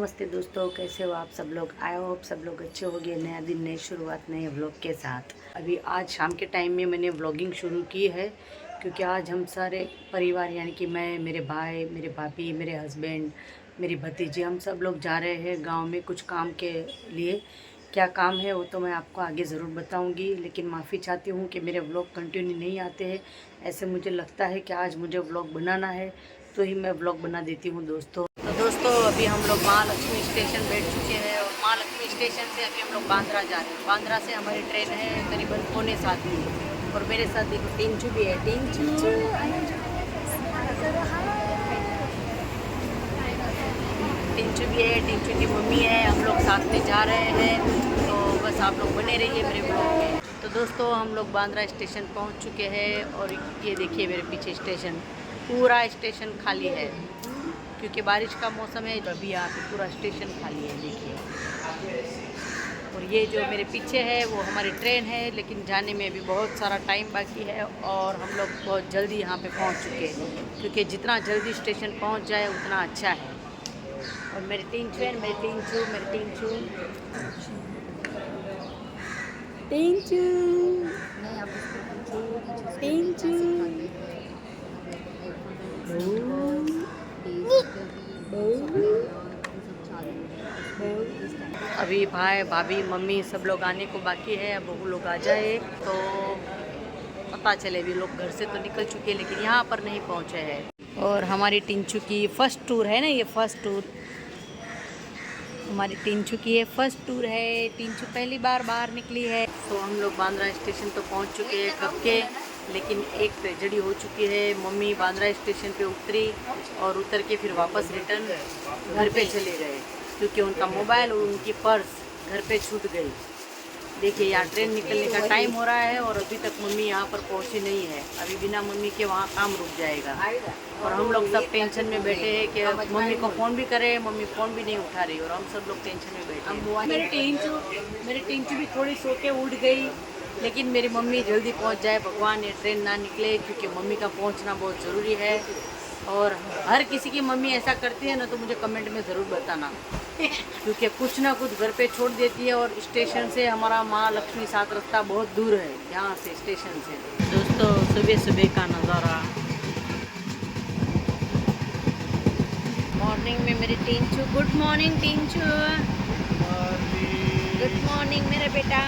नमस्ते दोस्तों, कैसे हो आप सब लोग। आई होप सब लोग अच्छे हो गए। नया दिन, नई शुरुआत, नए व्लॉग के साथ। अभी आज शाम के टाइम में मैंने व्लॉगिंग शुरू की है क्योंकि आज हम सारे परिवार यानी कि मैं, मेरे भाई, मेरे भाभी, मेरे हस्बैंड, मेरी भतीजी, हम सब लोग जा रहे हैं गांव में कुछ काम के लिए। क्या काम है वो तो मैं आपको आगे ज़रूर बताऊंगी, लेकिन माफ़ी चाहती हूँ कि मेरे व्लॉग कंटिन्यू नहीं आते हैं। ऐसे मुझे लगता है कि आज मुझे व्लॉग बनाना है तो ही मैं व्लॉग बना देती हूँ दोस्तों। तो दोस्तों अभी हम लोग महालक्ष्मी स्टेशन बैठ चुके हैं और महालक्ष्मी स्टेशन से अभी हम लोग बांद्रा जा रहे हैं। बांद्रा से हमारी ट्रेन है करीबन 6:45 की। और मेरे साथ देखो टिंचू भी है। टिंचू टिंचू भी है, टिंचू की मम्मी है। हम लोग साथ में जा रहे हैं, तो बस आप लोग बने रहिए मेरे ब्लॉग में। तो दोस्तों हम लोग बांद्रा स्टेशन पहुंच चुके हैं और ये देखिए मेरे पीछे स्टेशन, पूरा स्टेशन खाली है क्योंकि बारिश का मौसम है। तो अभी यहाँ पे पूरा स्टेशन खाली है, देखिए। और ये जो मेरे पीछे है वो हमारी ट्रेन है, लेकिन जाने में भी बहुत सारा टाइम बाकी है और हम लोग बहुत जल्दी यहाँ पे पहुँच चुके हैं क्योंकि जितना जल्दी स्टेशन पहुँच जाए उतना अच्छा है। और मेरे टिंचू है, मेरे टिंचू, मेरे टिंचू, टिंचू, टिंचू। अभी भाई, भाभी, मम्मी सब लोग आने को बाकी है। अब वो लोग आ जाए तो पता चले। भी लोग घर से तो निकल चुके हैं लेकिन यहाँ पर नहीं पहुँचे हैं। और हमारी टिंचू की फर्स्ट टूर है ना, ये फर्स्ट टूर हमारी टिंचू की, ये फर्स्ट टूर है। टिंचू पहली बार बाहर निकली है। तो हम लोग बांद्रा स्टेशन तो पहुँच चुके हैं कब के, लेकिन एक ट्रेजेडी हो चुकी है। मम्मी बांद्रा स्टेशन पे उतरी और उतर के फिर वापस रिटर्न घर पे चले गए क्योंकि उनका मोबाइल और उनकी पर्स घर पे छूट गई। देखिए यहाँ ट्रेन निकलने का टाइम हो रहा है और अभी तक मम्मी यहाँ पर पहुँची नहीं है। अभी बिना मम्मी के वहाँ काम रुक जाएगा और हम लोग सब टेंशन में बैठे हैं कि मम्मी को फ़ोन भी करें, मम्मी फ़ोन भी नहीं उठा रही और हम सब लोग टेंशन में बैठे हैं। मेरी टिंचू भी थोड़ी सो के उठ गई, लेकिन मेरी मम्मी जल्दी पहुंच जाए, भगवान ये ट्रेन ना निकले क्योंकि मम्मी का पहुंचना बहुत ज़रूरी है। और हर किसी की मम्मी ऐसा करती है ना तो मुझे कमेंट में ज़रूर बताना क्योंकि कुछ ना कुछ घर पे छोड़ देती है। और स्टेशन से हमारा महालक्ष्मी सात रास्ता बहुत दूर है यहाँ से, स्टेशन से। दोस्तों सुबह सुबह का नज़ारा, मॉर्निंग में मेरी टिंचू। गुड मॉर्निंग टिंचू, गुड मॉर्निंग मेरा बेटा।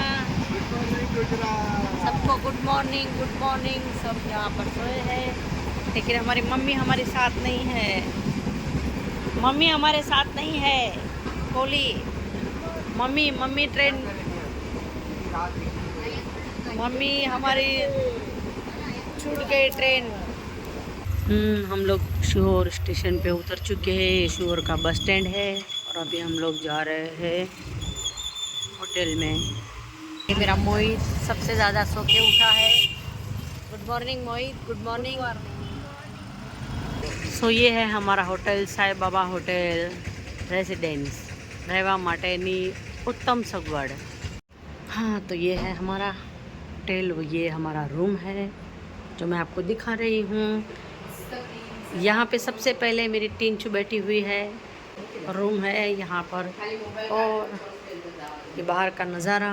सबको गुड मॉर्निंग, गुड मॉर्निंग। सब यहाँ पर सोए हैं लेकिन हमारी मम्मी हमारे साथ नहीं है। मम्मी हमारे साथ नहीं है। कोली मम्मी, मम्मी ट्रेन, मम्मी हमारी छूट गई ट्रेन। हम लोग शिहोर स्टेशन पे उतर चुके हैं। ये शिहोर का बस स्टैंड है और अभी हम लोग जा रहे हैं होटल में। ये मेरा मोहित सबसे ज़्यादा सो के उठा है। गुड मॉर्निंग मोहित, गुड मॉर्निंग। सो ये है हमारा hotel, Sai Baba hotel residence, रहवा माटेनी उत्तम सगवड़। हाँ तो ये है हमारा होटल, ये हमारा रूम है जो मैं आपको दिखा रही हूँ। यहाँ पे सबसे पहले मेरी टिंचू बैठी हुई है। रूम है यहाँ पर और ये बाहर का नज़ारा।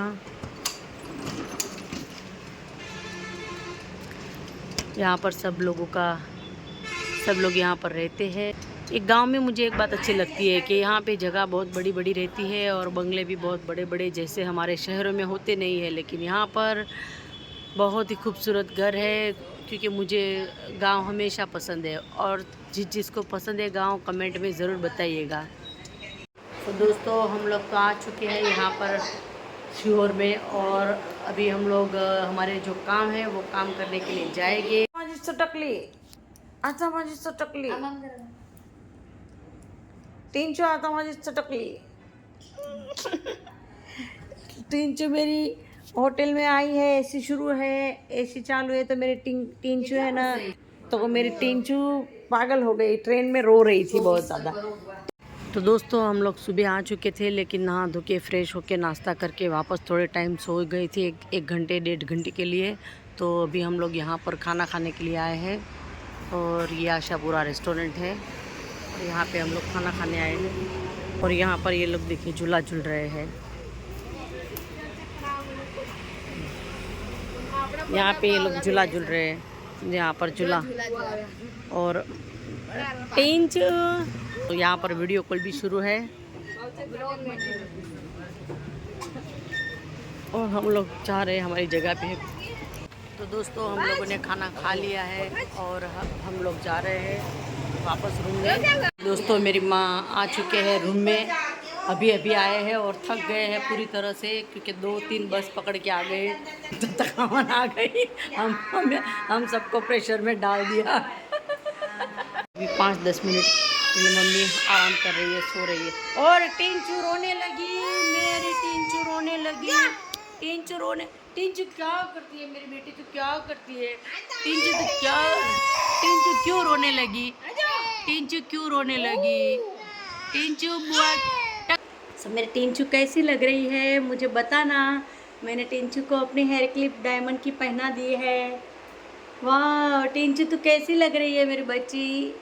यहाँ पर सब लोग यहाँ पर रहते हैं। एक गांव में मुझे एक बात अच्छी लगती है कि यहाँ पे जगह बहुत बड़ी बड़ी रहती है और बंगले भी बहुत बड़े बड़े जैसे हमारे शहरों में होते नहीं है, लेकिन यहाँ पर बहुत ही खूबसूरत घर है क्योंकि मुझे गांव हमेशा पसंद है। और जिसको पसंद है गांव, कमेंट में ज़रूर बताइएगा। तो दोस्तों हम लोग तो आ चुके हैं यहाँ पर शिहोर में और अभी हम लोग हमारे जो काम है वो काम करने के लिए जाएंगे। माझी सटकली, आता माझी सटकली टिंचू, आता माझी सटकली। टिंचू मेरी होटल में आई है, एसी शुरू है, एसी चालू है तो मेरी टिंचू है ना, तो मेरी टिंचू पागल हो गई, ट्रेन में रो रही थी बहुत ज़्यादा। तो दोस्तों हम लोग सुबह आ चुके थे लेकिन नहा धो के फ्रेश होके नाश्ता करके वापस थोड़े टाइम सो गए थे, एक घंटे 1.5 घंटे के लिए। तो अभी हम लोग यहाँ पर खाना खाने के लिए आए हैं और ये आशापुरा रेस्टोरेंट है और यहाँ पे हम लोग खाना खाने आए हैं। और यहाँ पर ये लोग देखिए झूला झूल रहे हैं। यहाँ पे ये लोग झूला झूल रहे हैं, यहाँ पर झूला और टेंच। तो यहाँ पर वीडियो कॉल भी शुरू है और हम लोग जा रहे हैं हमारी जगह पे। तो दोस्तों हम लोगों ने खाना खा लिया है और हम लोग जा रहे हैं वापस रूम में। दोस्तों मेरी माँ आ चुके हैं रूम में, अभी अभी आए हैं और थक गए हैं पूरी तरह से, क्योंकि 2-3 बस पकड़ के आ गए तो थकान आ गई। हम सबको प्रेशर में डाल दिया। अभी 5-10 मिनट मम्मी आराम कर रही है, सो रही है। और टिंचू रोने लगी, मेरी टिंचू रोने लगी। टिंचू रोने, टिंचू क्या करती है मेरी बेटी, तो क्या करती है टिंचू, तो क्या, टिंचू क्यों रोने लगी, टिंचू क्यों रोने लगी, टिंचू बुआ। सब मेरी टिंचू कैसी लग रही है मुझे बताना। मैंने टिंचू को अपनी हेयर क्लिप डायमंड की पहना दी है। वाह टिंचू तो कैसी लग रही है मेरी बच्ची।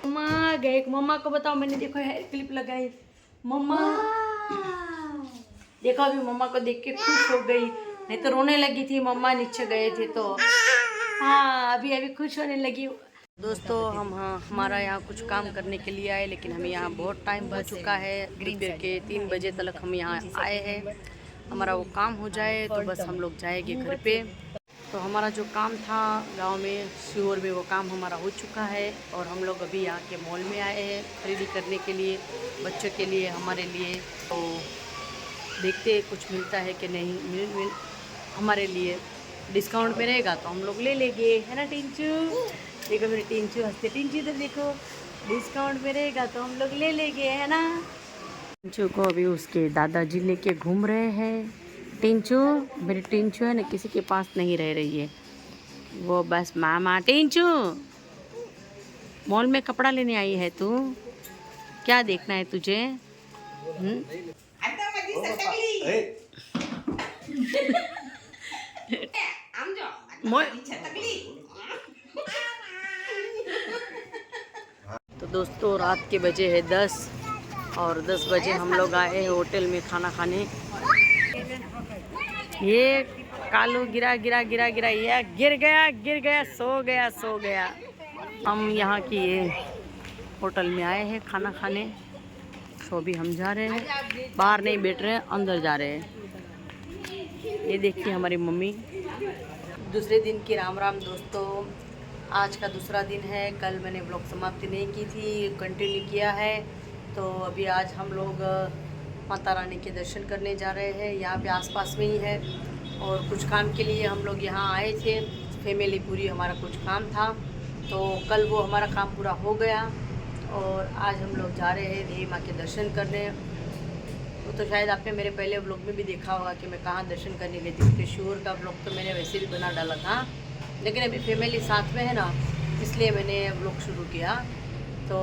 मम्मा गए, मम्मा को बताओ मैंने देखो हेयर क्लिप लगाई। मम्मा देखो, अभी मम्मा को देख के खुश हो गई, नहीं तो रोने लगी थी मम्मा नीचे गए थे तो। हाँ अभी अभी खुश होने लगी। दोस्तों हम हमारा यहाँ कुछ काम करने के लिए आए, लेकिन हमें यहाँ बहुत टाइम हो चुका है। दोपहर के 3 बजे तक हम यहाँ आए हैं। हमारा वो काम हो जाए तो बस हम लोग जाएंगे घर पे। तो हमारा जो काम था गांव में शिहोर में, वो काम हमारा हो चुका है और हम लोग अभी यहाँ के मॉल में आए हैं खरीदी करने के लिए, बच्चों के लिए, हमारे लिए। तो देखते हैं कुछ मिलता है कि नहीं। मिल हमारे लिए डिस्काउंट में रहेगा तो हम लोग ले लेंगे, है ना टिंचू। देखो मेरे टिंचू हंसते, टिंचू इधर देखो, डिस्काउंट में रहेगा तो हम लोग ले लेंगे, है ना। टिंचू को अभी उसके दादाजी लेके घूम रहे हैं। टिंचू, मेरी टिंचू है ना किसी के पास नहीं रह रही है, वो बस मामा। टिंचू मॉल में कपड़ा लेने आई है तू, क्या देखना है तुझे? तो दोस्तों रात के बजे है 10 और 10 बजे हम लोग आए हैं होटल में खाना खाने। ये कालू गिरा गिरा गिरा गिरा, ये गिर गया, सो गया। हम यहाँ की ये होटल में आए हैं खाना खाने। तो अभी हम जा रहे हैं, बाहर नहीं बैठ रहे हैं, अंदर जा रहे हैं। ये देखिए हमारी मम्मी। दूसरे दिन की राम राम दोस्तों, आज का दूसरा दिन है। कल मैंने ब्लॉग समाप्ति नहीं की थी, कंटिन्यू किया है। तो अभी आज हम लोग माता रानी के दर्शन करने जा रहे हैं, यहाँ पे आसपास में ही है। और कुछ काम के लिए हम लोग यहाँ आए थे, फैमिली पूरी, हमारा कुछ काम था। तो कल वो हमारा काम पूरा हो गया और आज हम लोग जा रहे हैं देवी माँ के दर्शन करने। वो तो शायद आपने मेरे पहले व्लॉग में भी देखा होगा कि मैं कहाँ दर्शन करने गई थी। शिहोर का व्लॉग तो मैंने वैसे भी बना डाला था, लेकिन अभी फैमिली साथ में है ना, इसलिए मैंने व्लॉग शुरू किया। तो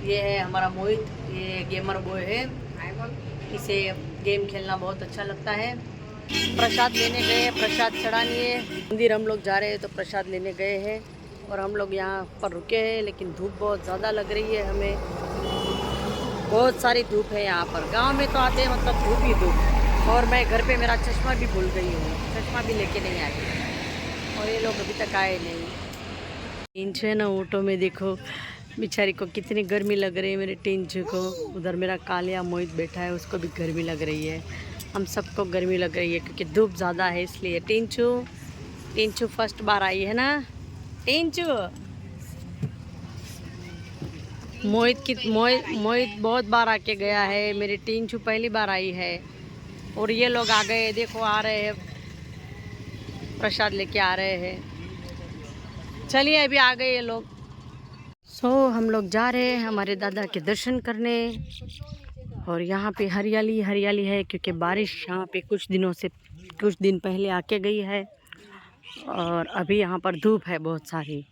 ये है हमारा मोहित, ये गेमर बॉय है, इसे गेम खेलना बहुत अच्छा लगता है। प्रसाद लेने गए, प्रसाद चढ़ाने मंदिर हम लोग जा रहे हैं, तो प्रसाद लेने गए हैं। और हम लोग यहाँ पर रुके हैं, लेकिन धूप बहुत ज़्यादा लग रही है हमें, बहुत सारी धूप है यहाँ पर। गांव में तो आते हैं मतलब धूप ही धूप। और मैं घर पे मेरा चश्मा भी भूल गई हूँ, चश्मा भी लेके नहीं आई और ये लोग अभी तक आए नहीं। टिंचू है ना ऑटो में, देखो बेचारी को कितनी गर्मी लग रही है मेरे टिंचू को। उधर मेरा कालिया मोहित बैठा है, उसको भी गर्मी लग रही है। हम सबको गर्मी लग रही है क्योंकि धूप ज़्यादा है, इसलिए। टिंचू फर्स्ट बार आई है ना टिंचू। मोहित बहुत बार आके गया है, मेरी टिंचू पहली बार आई है। और ये लोग आ गए, देखो आ रहे हैं, प्रसाद लेके आ रहे हैं। चलिए अभी आ गए ये लोग। हम लोग जा रहे हैं हमारे दादा के दर्शन करने। और यहाँ पे हरियाली हरियाली है, क्योंकि बारिश यहाँ पे कुछ दिन पहले आके गई है। और अभी यहाँ पर धूप है बहुत सारी,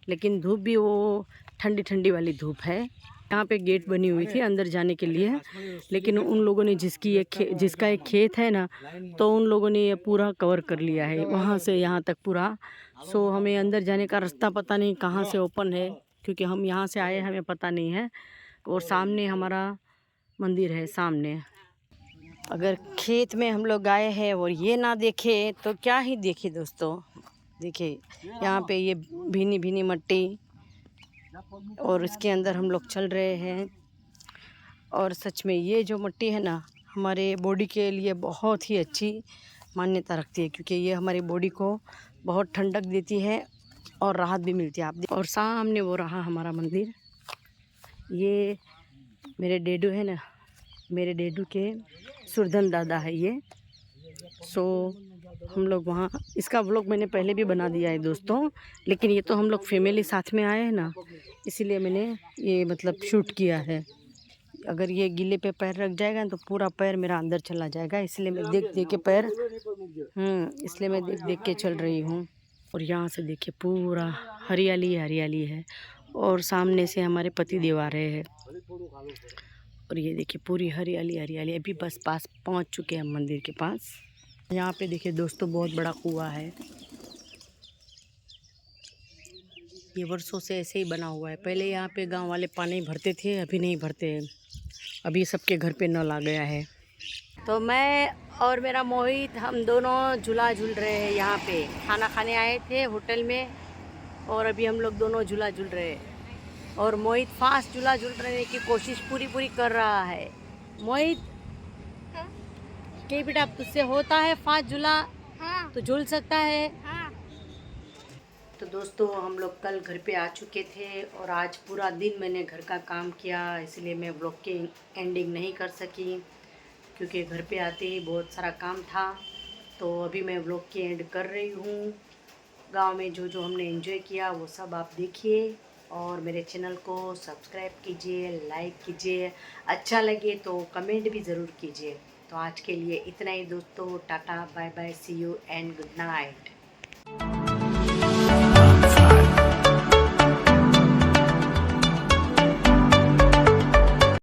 लेकिन धूप भी वो ठंडी ठंडी वाली धूप है। यहाँ पे गेट बनी हुई थी अंदर जाने के लिए, लेकिन उन लोगों ने जिसका एक खेत है ना, तो उन लोगों ने ये पूरा कवर कर लिया है वहाँ से यहाँ तक पूरा। हमें अंदर जाने का रास्ता पता नहीं कहाँ से ओपन है, क्योंकि हम यहाँ से आए, हमें पता नहीं है। और सामने हमारा मंदिर है सामने। अगर खेत में हम लोग आए हैं और ये ना देखे तो क्या ही देखे दोस्तों। देखिए यहाँ पे ये भीनी भीनी मिट्टी और इसके अंदर हम लोग चल रहे हैं। और सच में ये जो मिट्टी है ना हमारे बॉडी के लिए बहुत ही अच्छी मान्यता रखती है, क्योंकि ये हमारी बॉडी को बहुत ठंडक देती है और राहत भी मिलती है। आप और सामने वो रहा हमारा मंदिर। ये मेरे डेडू है ना, मेरे डेडू के सुरधन दादा है ये। सो हम लोग वहाँ, इसका व्लॉग मैंने पहले भी बना दिया है दोस्तों, लेकिन ये तो हम लोग फैमिली साथ में आए हैं ना, इसीलिए मैंने ये मतलब शूट किया है। अगर ये गीले पे पैर रख जाएगा तो पूरा पैर मेरा अंदर चला जाएगा, इसलिए मैं देख देख के पैर इसलिए मैं देख देख के चल रही हूँ। और यहाँ से देखिए पूरा हरियाली हरियाली है और सामने से हमारे पति देव आ रहे हैं। और ये देखिए पूरी हरियाली हरियाली। अभी बस पास पहुँच चुके हैं हम मंदिर के पास। यहाँ पे देखिए दोस्तों बहुत बड़ा कुआं है। ये वर्षों से ऐसे ही बना हुआ है। पहले यहाँ पे गांव वाले पानी भरते थे, अभी नहीं भरते हैं। अभी सबके घर पे नल आ गया है। तो मैं और मेरा मोहित हम दोनों झूला झूल रहे हैं। यहाँ पे खाना खाने आए थे होटल में और अभी हम लोग दोनों झूला झूल रहे हैं। और मोहित फास्ट झूला झूलने की कोशिश पूरी कर रहा है। मोहित के बेटा अब तुझसे होता है फास्ट झूला? हाँ। तो झूल सकता है? हाँ। तो दोस्तों हम लोग कल घर पे आ चुके थे और आज पूरा दिन मैंने घर का काम किया, इसलिए मैं व्लॉग की एंडिंग नहीं कर सकी, क्योंकि घर पे आते ही बहुत सारा काम था। तो अभी मैं व्लॉग की एंड कर रही हूँ। गांव में जो जो हमने एंजॉय किया वो सब आप देखिए और मेरे चैनल को सब्सक्राइब कीजिए, लाइक कीजिए, अच्छा लगे तो कमेंट भी ज़रूर कीजिए। तो आज के लिए इतना ही दोस्तों, tata bye bye, see you and good night.